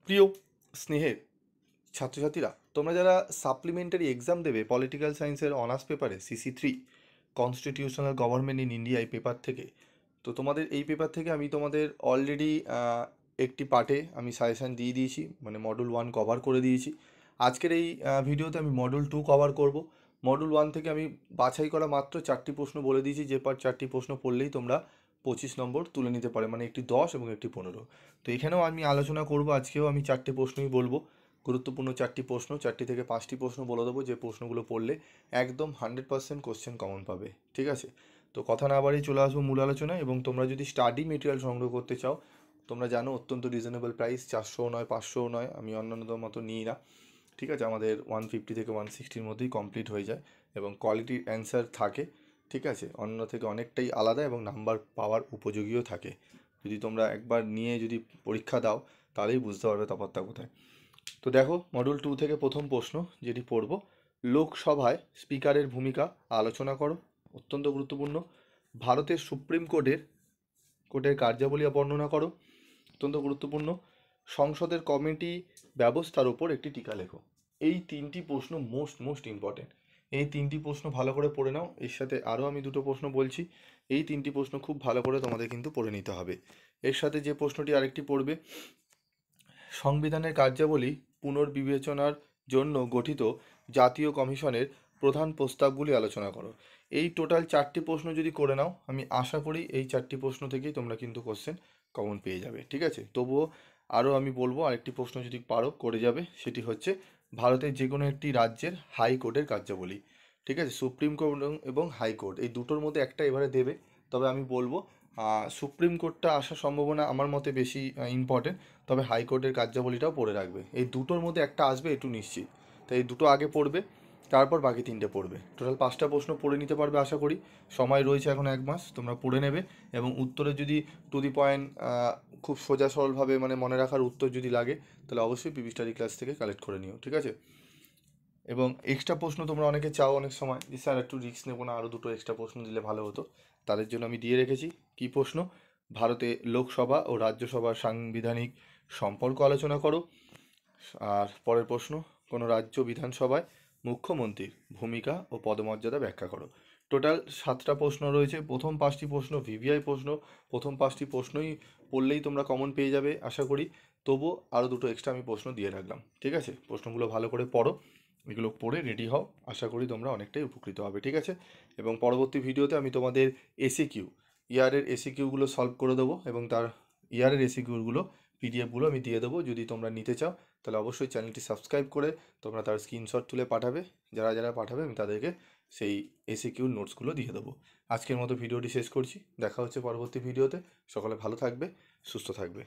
প্রিয় স্নেহের ছাত্রছাত্রীরা, তোমরা যারা সাপ্লিমেন্টারি এক্সাম দেবে পলিটিক্যাল সায়েন্সের অনার্স পেপারে CC3 constitutional government in India এই পেপার থেকে, তো তোমাদের এই পেপার থেকে আমি তোমাদের অলরেডি একটি পার্টে আমি সাজেশান দিয়ে দিয়েছি, মানে মডুল 1 কভার করে দিয়েছি। আজকের এই ভিডিওতে আমি মডুল 2 কভার করব। মডুল 1 থেকে আমি বাছাই করা মাত্র 4টি প্রশ্ন বলে দিয়েছি, যে 4টি প্রশ্ন পড়লেই তোমরা 25 নম্বর তুলে নিতে পারে, মানে একটি 10 এবং একটি 15। তো এখানেও আমি আলোচনা করব, আজকেও আমি 4টে প্রশ্নই বলবো, গুরুত্বপূর্ণ 4টি প্রশ্ন, 4টি থেকে 5টি প্রশ্ন বলে দেবো, যে প্রশ্নগুলো পড়লে একদম 100% কোশ্চেন কমন পাবে। ঠিক আছে, তো কথা না বাড়িয়ে চলে আসবো মূল আলোচনা। এবং তোমরা যদি স্টাডি মেটেরিয়াল সংগ্রহ করতে চাও, তোমরা জানো অত্যন্ত রিজনেবল প্রাইস, 400 নয়, 500 নয়, আমি অন্যান্যদের মতো নিই না। ঠিক আছে, আমাদের 150 থেকে 160-র মধ্যেই কমপ্লিট হয়ে যায় এবং কোয়ালিটির অ্যান্সার থাকে। ঠিক আছে, অন্য থেকে অনেকটাই আলাদা এবং নাম্বার পাওয়ার উপযোগীও থাকে। যদি তোমরা একবার নিয়ে যদি পরীক্ষা দাও, তাহলেই বুঝতে পারবে তফাৎটা কোথায়। তো দেখো, মডুল 2 থেকে প্রথম প্রশ্ন যেটি পড়ব, লোকসভায় স্পিকারের ভূমিকা আলোচনা করো। অত্যন্ত গুরুত্বপূর্ণ। ভারতের সুপ্রিম কোর্টের কার্যাবলী বর্ণনা করো। অত্যন্ত গুরুত্বপূর্ণ। সংসদের কমিটি ব্যবস্থার উপর একটি টিকা লেখো। এই 3টি প্রশ্ন মোস্ট ইম্পর্টেন্ট। এই 3টি প্রশ্ন ভালো করে পড়ে নাও। এর সাথে আরও আমি 2টো প্রশ্ন বলছি, এই 3টি প্রশ্ন খুব ভালো করে তোমাদের কিন্তু পড়ে নিতে হবে। এর সাথে যে প্রশ্নটি আরেকটি পড়বে, সংবিধানের কার্যাবলী পুনর্বিবেচনার জন্য গঠিত জাতীয় কমিশনের প্রধান প্রস্তাবগুলি আলোচনা করো। এই টোটাল 4টি প্রশ্ন যদি করে নাও, আমি আশা করি এই 4টি প্রশ্ন থেকেই তোমরা কিন্তু কোশ্চেন কমন পেয়ে যাবে। ঠিক আছে, তবুও আরও আমি বলবো, আরেকটি প্রশ্ন যদি পারো করে যাবে, সেটি হচ্ছে ভারতের যে কোনো একটি রাজ্যের হাইকোর্টের কার্যাবলী। ঠিক আছে, সুপ্রিম কোর্ট এবং হাইকোর্ট এই দুটোর মধ্যে একটা এবারে দেবে। তবে আমি বলবো সুপ্রিম কোর্টটা আসার সম্ভাবনা আমার মতে বেশি ইম্পর্টেন্ট। তবে হাইকোর্টের কার্যাবলীটাও পড়ে রাখবে, এই দুটোর মধ্যে একটা আসবে একটু নিশ্চিত। তাই এই দুটো আগে পড়বে, তারপর বাকি 3টে পড়বে। টোটাল 5টা প্রশ্ন পড়ে নিতে পারবে আশা করি। সময় রয়েছে এখন 1 মাস, তোমরা পড়ে নেবে। এবং উত্তরে যদি টু দি পয়েন্ট খুব সোজা সরলভাবে মানে মনে রাখার উত্তর যদি লাগে, তাহলে অবশ্যই পিভি স্টাডি ক্লাস থেকে কালেক্ট করে নিও। ঠিক আছে, এবং এক্সট্রা প্রশ্ন তোমরা অনেকে চাও অনেক সময়, যে স্যার একটু রিস্ক নেবো না, আরও 2টো এক্সট্রা প্রশ্ন দিলে ভালো হতো। তাদের জন্য আমি দিয়ে রেখেছি কী প্রশ্ন, ভারতে লোকসভা ও রাজ্যসভার সাংবিধানিক সম্পর্ক আলোচনা করো। আর পরের প্রশ্ন, কোনো রাজ্য বিধানসভায় মুখ্যমন্ত্রীর ভূমিকা ও পদমর্যাদা ব্যাখ্যা করো। টোটাল 7টা প্রশ্ন রয়েছে। প্রথম 5টি প্রশ্ন ভিভিআই প্রশ্ন, প্রথম 5টি প্রশ্নই পড়লেই তোমরা কমন পেয়ে যাবে আশা করি। তবুও আরও 2টো এক্সট্রা আমি প্রশ্ন দিয়ে রাখলাম। ঠিক আছে, প্রশ্নগুলো ভালো করে পড়ো, এগুলো পড়ে রেডি হও, আশা করি তোমরা অনেকটাই উপকৃত হবে। ঠিক আছে, এবং পরবর্তী ভিডিওতে আমি তোমাদের এসিকিউ, ইয়ারের এসিকিউগুলো সলভ করে দেবো, এবং তার ইয়ারের এসিকিউগুলো পিডিএফগুলো আমি দিয়ে দেবো। যদি তোমরা নিতে চাও, তাহলে অবশ্যই চ্যানেলটি সাবস্ক্রাইব করে তোমরা তার স্ক্রিনশট তুলে পাঠাবে। যারা যারা পাঠাবে আমি তাদেরকে সেই এসিকিউর নোটসগুলো দিয়ে দেবো। আজকের মতো ভিডিওটি শেষ করছি, দেখা হচ্ছে পরবর্তী ভিডিওতে। সকলে ভালো থাকবে, সুস্থ থাকবে।